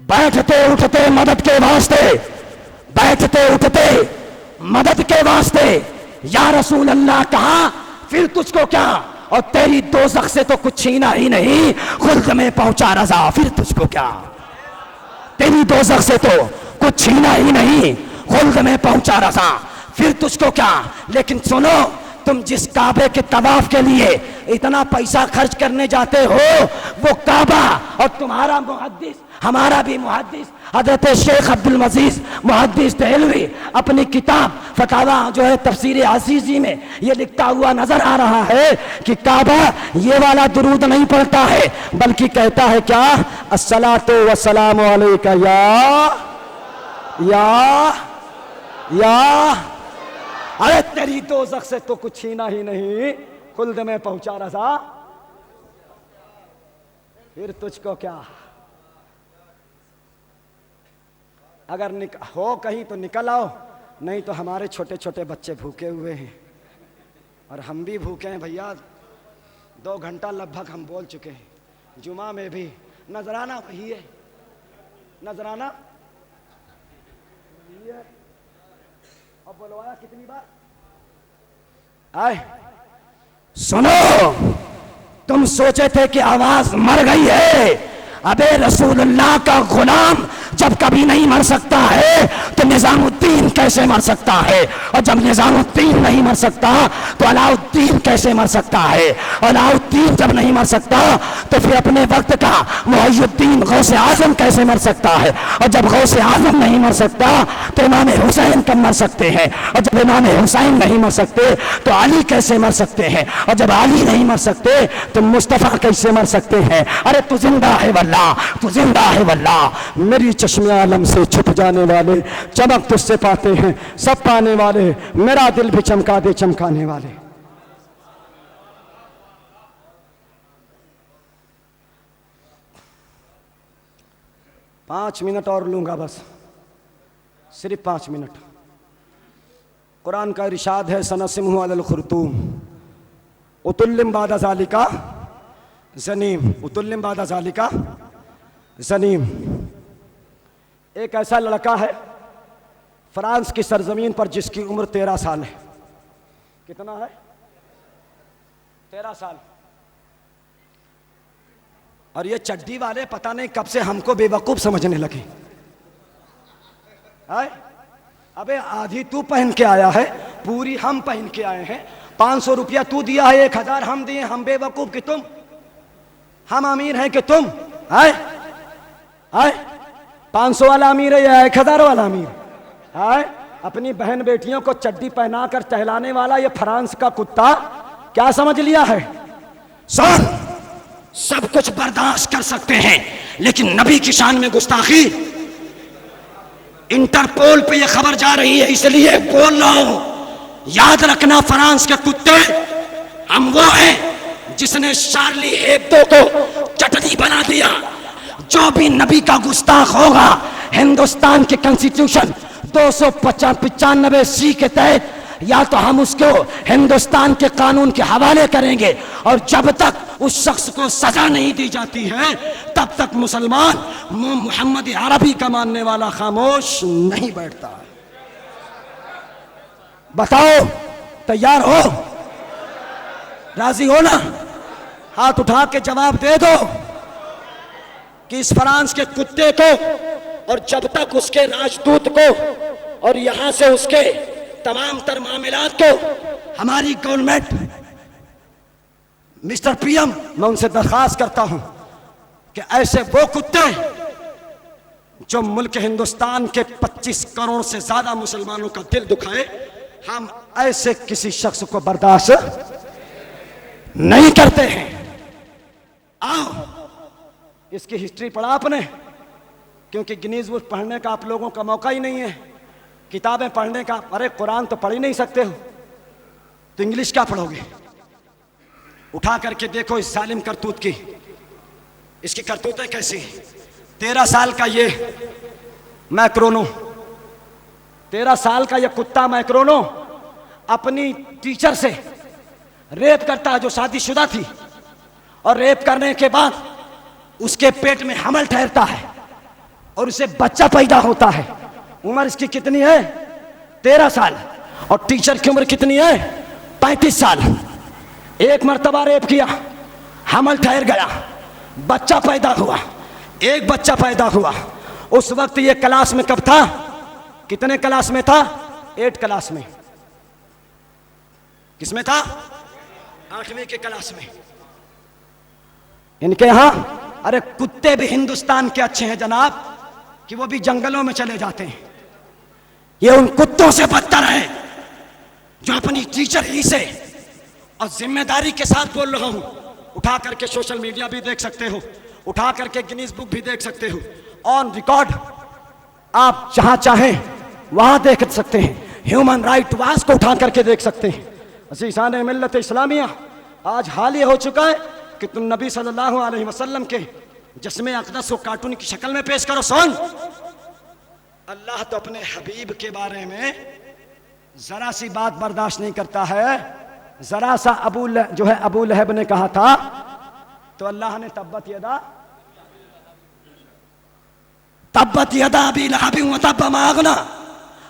Speaker 4: बैठते उठते मदद के वास्ते, बैठते उठते मदद के वास्ते या रसूल अल्लाह कहा, फिर तुझको क्या, और तेरी दोज़ख से तो कुछ छीना ही नहीं, खुल्द में पहुंचा रजा, फिर तुझको क्या, तेरी दोज़ख से तो कुछ छीना ही नहीं, खुल्द में पहुंचा रजा, फिर तुझको क्या। लेकिन सुनो, तुम जिस काबे के तवाफ के लिए इतना पैसा खर्च करने जाते हो वो काबा, और तुम्हारा मुहद्दिस, हमारा भी मुहद्दिस हजरत शेख अब्दुल मजीज मुहद्दिस देहलवी अपनी किताब फतावा जो है तफसीर अजीजी में ये लिखता हुआ नजर आ रहा है कि काबा ये वाला दुरूद नहीं पढ़ता है, बल्कि कहता है क्या, अस्सलातु वस्सलामु अलैका या अरे तेरी दोज़ख से तो कुछ छीना ही नहीं, खुल्द में पहुंचा रजा, फिर तुझको क्या। अगर हो कहीं तो निकल आओ, नहीं तो हमारे छोटे छोटे बच्चे भूखे हुए हैं और हम भी भूखे हैं भैया। 2 घंटा लगभग हम बोल चुके हैं, जुमा में भी नजराना वही है, नजराना वही है। अब बोलवाया कितनी बार आए। सुनो, तुम सोचे थे कि आवाज मर गई है, अबे रसूलुल्लाह का गुलाम जब कभी नहीं मर सकता है तो निजामुद्दीन कैसे मर सकता है, और जब निजामुद्दीन नहीं मर सकता तो अलाउद्दीन कैसे मर सकता है, अलाउद्दीन जब नहीं मर सकता तो फिर अपने वक्त का मुहियुद्दीन गौसे आजम कैसे मर सकता है, और जब गौसे आजम नहीं मर सकता तो इमाम हुसैन कब मर सकते हैं, और जब इमाम हुसैन नहीं मर सकते तो अली कैसे मर सकते हैं, और जब अली नहीं मर सकते तो मुस्तफ़ा कैसे मर सकते हैं। अरे तू जिंदा है वल्लाह, तू जिंदा है वल्लाह।
Speaker 1: मेरी चश्मे आलम से छुप जाने वाले, चमक तुझसे पाते हैं सब पाने वाले, मेरा दिल भी चमका दे चमकाने वाले। पाँच मिनट और लूंगा बस, सिर्फ 5 मिनट। कुरान का इरशाद है, सनसिमहु अलल खुर्तूम उतुल्लिम बादा ज़ालिका ज़नीम, उतुल्लिम बादा ज़ालिका ज़नीम। एक ऐसा लड़का है फ्रांस की सरजमीन पर जिसकी उम्र 13 साल है। कितना है? 13 साल। और ये चड्डी वाले पता नहीं कब से हमको बेवकूफ समझने लगे। अबे आधी तू पहन के आया है, पूरी हम पहन के आए हैं। 500 रुपया तू दिया है, 1000 हम दिए। हम बेवकूफ कि तुम? हम अमीर हैं कि तुम? आए 500 वाला अमीर है या 1000 वाला अमीर? आए अपनी बहन बेटियों को चड्डी पहनाकर टहलाने वाला ये फ्रांस का कुत्ता क्या समझ लिया है?
Speaker 4: सुन, सब कुछ बर्दाश्त कर सकते हैं, लेकिन नबी की शान में गुस्ताखी। इंटरपोल पे ये खबर जा रही है, इसलिए बोल रहा हूं। याद रखना, फ्रांस के कुत्ते हम वो हैं जिसने शार्ली हेब्दो को चटनी बना दिया। जो भी नबी का गुस्ताख होगा, हिंदुस्तान के कॉन्स्टिट्यूशन 295 सी के तहत या तो हम उसको हिंदुस्तान के कानून के हवाले करेंगे, और जब तक उस शख्स को सजा नहीं दी जाती है तब तक मुसलमान मोहम्मद अरबी का मानने वाला खामोश नहीं बैठता है। बताओ, तैयार हो? राजी हो ना? हाथ उठा के जवाब दे दो कि इस फ्रांस के कुत्ते को, और जब तक उसके राजदूत को और यहां से उसके तमाम तर मामलात को हमारी गवर्नमेंट, मिस्टर पीएम,
Speaker 1: मैं उनसे दरखास्त करता हूं
Speaker 4: कि ऐसे वो कुत्ते
Speaker 1: जो मुल्क हिंदुस्तान के 25 करोड़ से ज्यादा मुसलमानों का दिल दुखाए, हम ऐसे किसी शख्स को बर्दाश्त
Speaker 4: नहीं करते हैं।
Speaker 1: आओ, इसकी हिस्ट्री पढ़ा आपने? क्योंकि गिनीज बुक पढ़ने का आप लोगों का मौका ही नहीं है, किताबें पढ़ने का। अरे कुरान तो पढ़ ही नहीं सकते हो तो इंग्लिश क्या पढ़ोगे? उठा करके देखो इस जालिम करतूत की, इसकी करतूतें कैसी। 13 साल का ये मैक्रोनो, 13 साल का ये कुत्ता मैक्रोनो अपनी टीचर से रेप करता है जो शादीशुदा थी, और रेप करने के बाद उसके पेट में हमल ठहरता है और उसे बच्चा पैदा होता है। उम्र इसकी कितनी है? 13 साल। और टीचर की उम्र कितनी है? 35 साल। एक मर्तबा रेप किया, हमल ठहर गया, बच्चा पैदा हुआ, एक बच्चा पैदा हुआ। उस वक्त ये क्लास में कब था? कितने क्लास में था? 8 क्लास में।
Speaker 4: किसमें था? 8वीं के क्लास में।
Speaker 1: इनके यहाँ
Speaker 4: अरे कुत्ते भी हिंदुस्तान के अच्छे हैं जनाब, कि वो भी जंगलों में चले जाते हैं। ये उन कुत्तों से बदतर है जो अपनी टीचर ही से, और जिम्मेदारी के साथ बोल रहा हूं, उठा करके सोशल मीडिया भी देख सकते हो, उठा करके गिनीज बुक भी देख सकते हो, ऑन रिकॉर्ड आप जहां चाहें वहां देख सकते हैं। ह्यूमन राइट वॉच को उठा करके देख सकते हैं। अज़ीज़ान मिल्लत इस्लामिया, आज हाल ये हो चुका है कि तुम नबी सल्लल्लाहु अलैहि वसल्लम के जिस्म अक़दस को कार्टून की शक्ल में पेश करो। सुन, अल्लाह तो अपने हबीब के बारे में जरा सी बात बर्दाश्त नहीं करता है। जरा सा अबू लहब ने कहा था तो अल्लाह ने तब्बत यदा अबी लहबिन व तब्ब मा अगना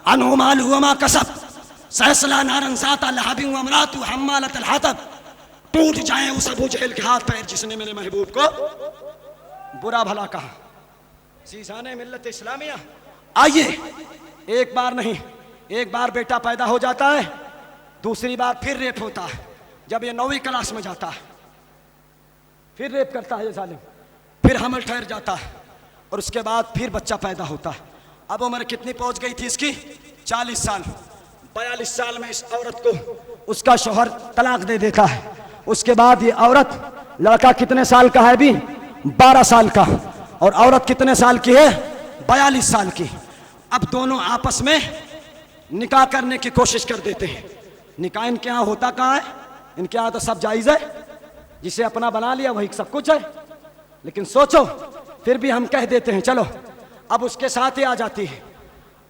Speaker 4: अन्हु मालुहु व मा कसब सयस्ला नारन ज़ाता लहबिन व इम्राअतुहु हम्मालतल हतब। टूट जाए उस अबू जहल के हाथ पैर जिसने मेरे महबूब को बुरा भला कहा। सीसाने मिल्लत इस्लामिया, आइए, एक बार नहीं, एक बार बेटा पैदा हो जाता है, दूसरी बार फिर रेप होता है। जब ये 9वीं क्लास में जाता है फिर रेप करता है ये जालिम, फिर हमल ठहर जाता है, और उसके बाद फिर बच्चा पैदा होता है। अब उम्र कितनी पहुंच गई थी इसकी? 40 साल। 42 साल में इस औरत को उसका शौहर तलाक दे देता है। उसके बाद ये औरत, लड़का कितने साल का है अभी? 12 साल का, और औरत कितने साल की है? 42 साल की। अब दोनों आपस में निकाह करने की कोशिश कर देते हैं। निकाह इनके यहाँ होता कहाँ है? इनके यहाँ तो सब जायज़ है, जिसे अपना बना लिया वही सब कुछ है। लेकिन सोचो, फिर भी हम कह देते हैं चलो। अब उसके साथ ही आ जाती है,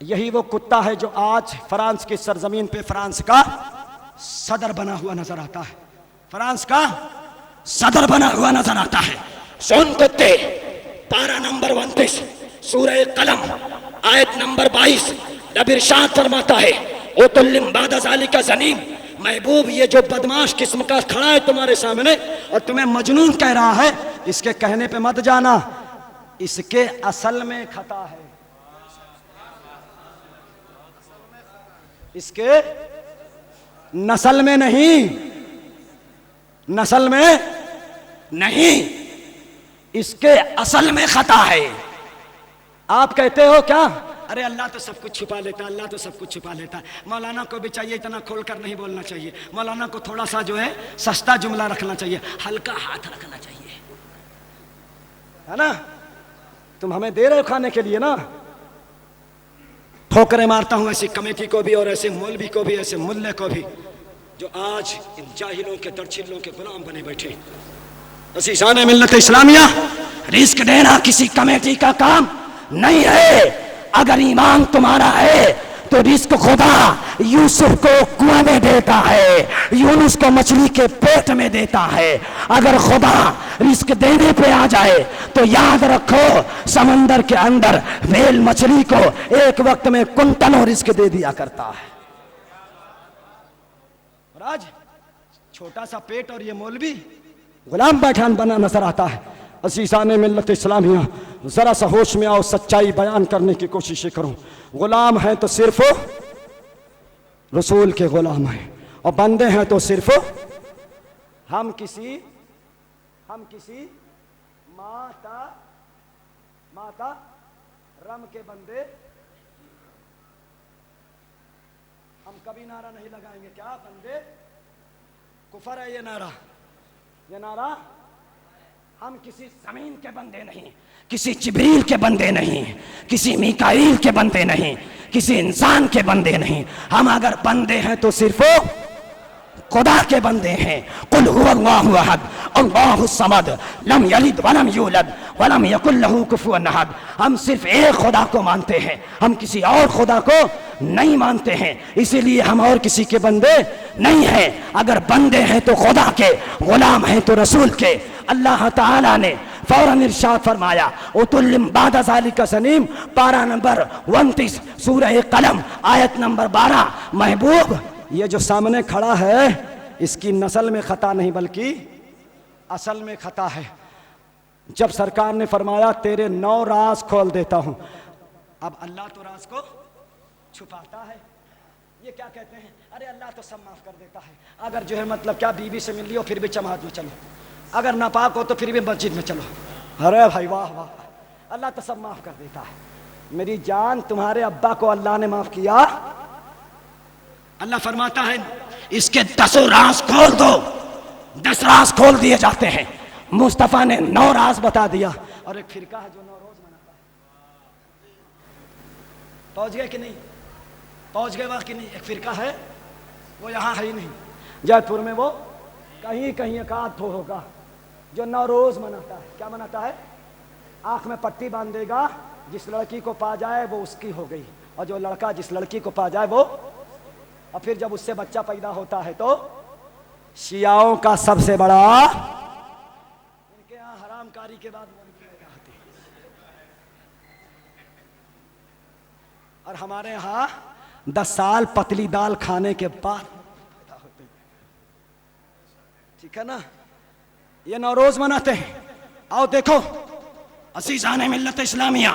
Speaker 4: यही वो कुत्ता है जो आज फ्रांस की सरजमीन पे फ्रांस का सदर बना हुआ नजर आता है। फ्रांस का सदर बना हुआ नजर आता है। सुन कुत्ते, पारा नंबर 29 सूरह कलम आयत नंबर 22 नबी इरशाद फरमाता है, ओ तुल्लिम बाद ज़ालिका ज़नीम, महबूब ये जो बदमाश किस्म का खड़ा है तुम्हारे सामने और तुम्हें मजनून कह रहा है, इसके कहने पे मत जाना, इसके असल में खता है। इसके नस्ल में नहीं, नस्ल में नहीं, इसके असल में खता है। आप कहते हो क्या? अरे अल्लाह तो सब कुछ छुपा लेता है, अल्लाह तो सब कुछ छुपा लेता है। मौलाना को भी चाहिए इतना खोलकर नहीं बोलना चाहिए। मौलाना को थोड़ा सा जो है सस्ता जुमला रखना चाहिए, हल्का हाथ रखना चाहिए, है ना? तुम हमें दे रहे हो खाने के लिए ना। ठोकरें मारता हूं ऐसी कमेटी को भी और ऐसे मौलवी को भी, ऐसे मुल्ले को भी, जो आज इन जाहिलों के दरचिल्लों के गुलाम बने बैठे। अज़ीज़ान मिल्लत इस्लामिया, रिस्क देना किसी कमेटी का काम नहीं है। अगर ईमान तुम्हारा है तो रिस्क खुदा यूसुफ को कुआं में देता है, यूनुस को मछली के पेट में देता है। अगर खुदा रिस्क देने पे आ जाए तो याद रखो, समंदर के अंदर व्हेल मछली को एक वक्त में कुंटलों रिस्क दे दिया करता है। और आज छोटा सा पेट और ये मौलवी गुलाम बैठान बना नजर आता है। अज़ीज़ान मिल्लत इस्लामिया, जरा सा होश में आओ, सच्चाई बयान करने की कोशिश करो। गुलाम हैं तो सिर्फ रसूल के गुलाम हैं, और बंदे हैं तो सिर्फ हम किसी माता रम के बंदे। हम कभी नारा नहीं लगाएंगे क्या बंदे कुफर है ये नारा। हम किसी जमीन के बंदे नहीं, किसी जिब्रील के बंदे नहीं, किसी मीकाईल के बंदे नहीं, किसी इंसान के बंदे नहीं। हम अगर बंदे हैं तो सिर्फ खुदा के बंदे हैं। कुल हुवल्लाहु अहद अल्लाहुस समद लम यलिद वलम यूलद वलम यकुल लहू कुफुवन अहद। हम सिर्फ एक खुदा को मानते हैं, हम किसी और खुदा को नहीं मानते हैं, इसीलिए हम और किसी के बंदे नहीं हैं। अगर बंदे हैं तो खुदा के, गुलाम हैं तो रसूल के। अल्लाह ताला ने फौरन इरशाद फरमाया, उतुल्लिम बाद ज़ालिका ज़नीम, पारा नंबर 29 सूरह कलम आयत नंबर 12। महबूब, ये जो सामने खड़ा है इसकी नस्ल में खता नहीं बल्कि असल में खता है। जब सरकार ने फरमाया तेरे 9 राज खोल देता हूं, अब अल्लाह तो राज को छुपाता है, ये क्या कहते हैं, अरे अल्लाह तो सब माफ कर देता है। अगर जो है मतलब क्या बीवी से मिल लियो फिर भी जमात में चलो, अगर नापाक हो तो फिर भी मस्जिद में चलो। अरे भाई वाह वाह, अल्लाह तो सब माफ कर देता है। मेरी जान, तुम्हारे अब्बा को अल्लाह ने माफ किया। अल्लाह फरमाता है इसके 10 राज खोल दो, 10 राज खोल दिए जाते हैं। मुस्तफ़ा ने 9 राज बता दिया। और एक फिरका है जो 9 रोज मनाता है। पहुंच गए कि नहीं, पहुंच गए वहां कि नहीं। एक फिरका है वो यहाँ है ही नहीं, जयपुर में वो कहीं कहीं एक आध ठो होगा जो 9 रोज मनाता है। क्या मनाता है? आंख में पट्टी बांध देगा, जिस लड़की को पा जाए वो उसकी हो गई, और जो लड़का जिस लड़की को पा जाए वो, और फिर जब उससे बच्चा पैदा होता है तो शियाओं का सबसे बड़ा, इनके यहाँ हरामकारी के बाद मुनकी पैदा होती है, और हमारे यहाँ 10 साल पतली दाल खाने के बाद पैदा होते हैं। ठीक है ना, ये 9 रोज मनाते हैं। आओ देखो अज़ीज़ान मिल्लत इस्लामिया,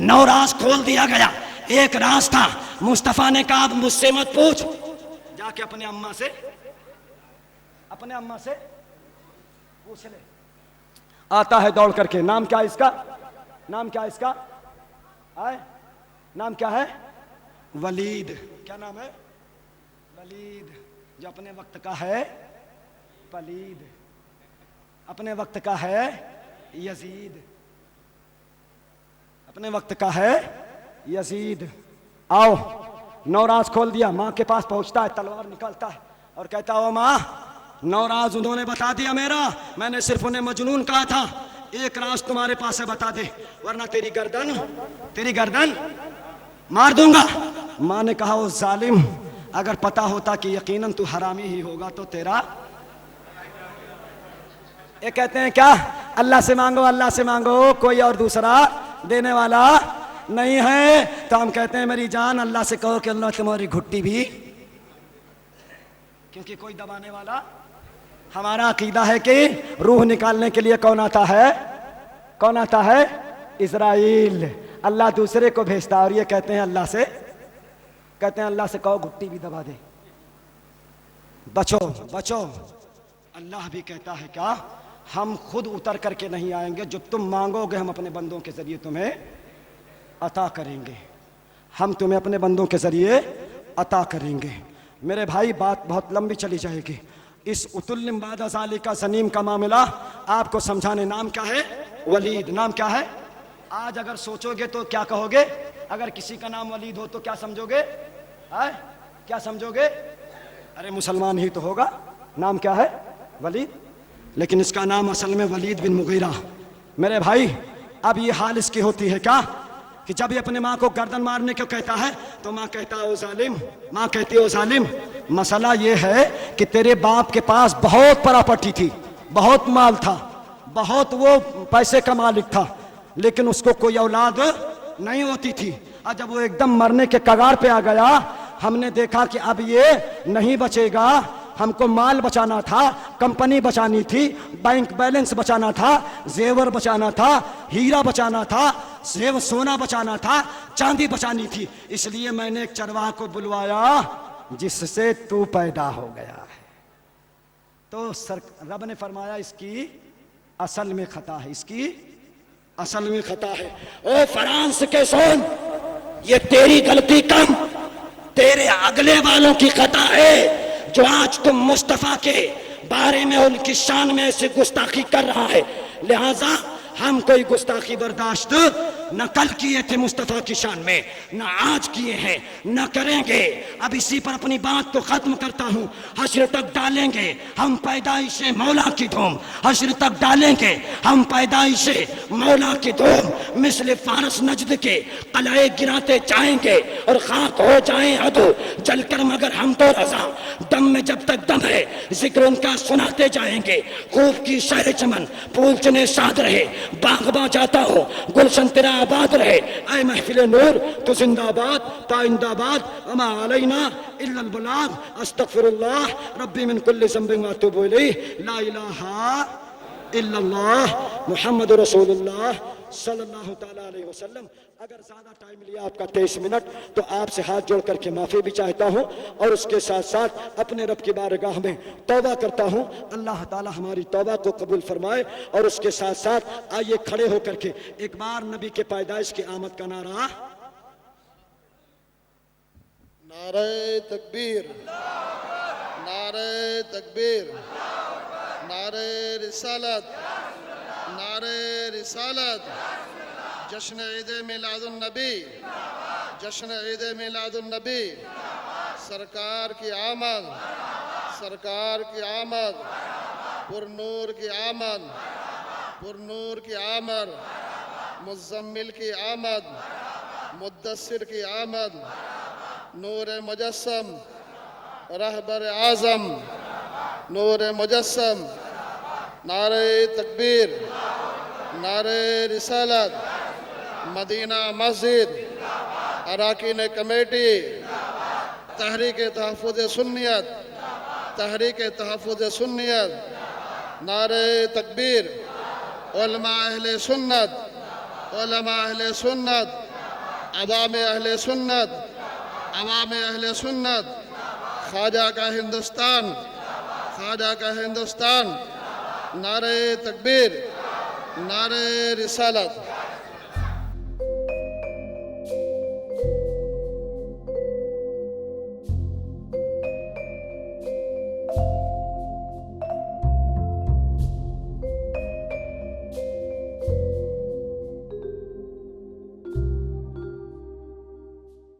Speaker 4: 9 राज खोल दिया गया। एक राज था, मुस्तफ़ा ने कहा मुझसे मत पूछ, जाके अपने अम्मा से पूछ ले। आता है दौड़ करके, नाम क्या है इसका, नाम क्या है इसका, आए नाम क्या है? वलीद। क्या नाम है? वलीद। जो अपने वक्त का है पलीद, अपने वक्त का है यजीद, अपने वक्त का है यजीद। आओ, 9 राज खोल दिया। माँ के पास पहुंचता है, तलवार निकालता है और कहता है ओ माँ, 9 राज उन्होंने बता दिया मेरा, मैंने सिर्फ उन्हें मजनून कहा था। एक राज तुम्हारे पास है, बता दे, वरना तेरी गर्दन मार दूंगा। माँ ने कहा ओ जालिम, अगर पता होता कि यकीनन तू हरामी ही होगा तो तेरा। ये कहते हैं क्या, अल्लाह से मांगो, अल्लाह से मांगो, कोई और दूसरा देने वाला नहीं है। तो हम कहते हैं मेरी जान, अल्लाह से कहो कि अल्लाह तुम्हारी घुट्टी भी, क्योंकि कोई दबाने वाला। हमारा अकीदा है कि रूह निकालने के लिए कौन आता है? कौन आता है? इज़राइल। अल्लाह दूसरे को भेजता है, और ये कहते हैं अल्लाह से, कहते हैं अल्लाह से कहो घुट्टी भी दबा दे, बचो बचो। अल्लाह भी कहता है क्या, हम खुद उतर करके नहीं आएंगे, जो तुम मांगोगे हम अपने बंदों के जरिए तुम्हें अता करेंगे, हम तुम्हें अपने बंदों के जरिए अता करेंगे। मेरे भाई, बात बहुत लंबी चली जाएगी। इस उतुल्लिम बाद अज़ाली का सनीम का मामला आपको समझाने, नाम क्या है? वलीद। नाम क्या है? आज अगर सोचोगे तो क्या कहोगे? अगर किसी का नाम वलीद हो तो क्या समझोगे? क्या समझोगे? अरे मुसलमान ही तो होगा। नाम क्या है? वलीद। लेकिन इसका नाम असल में वलीद बिन मुगीरा। मेरे भाई, अब ये हाल इसकी होती है क्या कि जब ये अपने माँ को गर्दन मारने को कहता है तो माँ कहता है ओ जालिम, माँ कहती है ओ जालिम, मसला ये है कि तेरे बाप के पास बहुत प्रॉपर्टी थी, बहुत माल था, बहुत वो पैसे का मालिक था, लेकिन उसको कोई औलाद नहीं होती थी। और जब वो एकदम मरने के कगार पे आ गया, हमने देखा कि अब ये नहीं बचेगा, हमको माल बचाना था, कंपनी बचानी थी, बैंक बैलेंस बचाना था, जेवर बचाना था, हीरा बचाना था, सोना बचाना था, चांदी बचानी थी। इसलिए मैंने एक चरवाह को बुलवाया जिससे तू पैदा हो गया है। तो रब ने फरमाया इसकी असल में खता है, इसकी असल में खता है। ओ फ्रांस के सोन, ये तेरी गलती कम, तेरे अगले वालों की खता है जो आज तुम मुस्तफ़ा के बारे में, उनकी शान में ऐसे गुस्ताखी कर रहा है। लिहाजा हम कोई गुस्ताखी बर्दाश्त न कल किए थे मुस्तफ़ा की शान में, न आज किए हैं, न करेंगे। अब इसी पर अपनी बात को खत्म करता हूँ। हश्र तक डालेंगे हम पैदाइशे मौला की धूम, हश्र तक डालेंगे हम पैदाइशे मौला की धूम। मिस्ल फारस नजद के कलाए गिराते जाएंगे और खाक हो जाएं अदू जलकर, मगर हम तो रजा दम में जब तक दम है जिक्र उनका सुनाते जाएंगे। खूब की शहर चमन फूल चने साध रहे, बागबा जाता हो गुलशन तेरा आबाद रहे। ऐ महफिल नूर तो जिंदाबाद पाइंदाबाद, अमा अलैना इल्लल बलाग, अस्तगफिरुल्लाह रब्बी मिन कुल्ली ज़ंबिन व अतूबु इलैह, ला इलाहा इल्लल्लाह मुहम्मदुर रसूलुल्लाह
Speaker 1: सल्लल्लाहु ताला अलैहि वसल्लम। अगर ज़्यादा टाइम लिया आपका 23 मिनट, तो आपसे हाथ जोड़ करके माफ़ी भी चाहता हूँ और उसके साथ साथ अपने रब की बारगाह में तौबा करता हूँ। अल्लाह ताला हमारी तौबा को कबूल फरमाए। और उसके साथ साथ आइए खड़े होकर के एक बार नबी के पैदाइश की आमद का नारा।
Speaker 2: नारे तकबीर, नारे तकबीर, नारे रिसालत, नारे रिसालत। जश्न ईद मिलादुन नबी, जश्न ईद मिलादुन नबी। सरकार की आमद, सरकार की आमद, पुरनूर की आमद, पुरनूर की आमद, मुज़म्मिल की आमद, मुद्दस्सिर की आमद, नूर मुजस्सम, रहबर आज़म, नूर मुजस्सम। नारे तकबीर, नारे रिसालत। मदीना मस्जिद, अराकीन कमेटी, तहरीक तहफ़्फ़ुज़ सुन्नियत, तहरीक तहफ़्फ़ुज़ सुन्नियत। नारे तकबीर। उलमा अहले सुन्नत, उलमा अहले सुन्नत, अवाम अहले सुन्नत, अवाम अहले सुन्नत। ख्वाजा का हिंदुस्तान, ख्वाजा का हिंदुस्तान। नारे तकबीर, नारे रिसालत।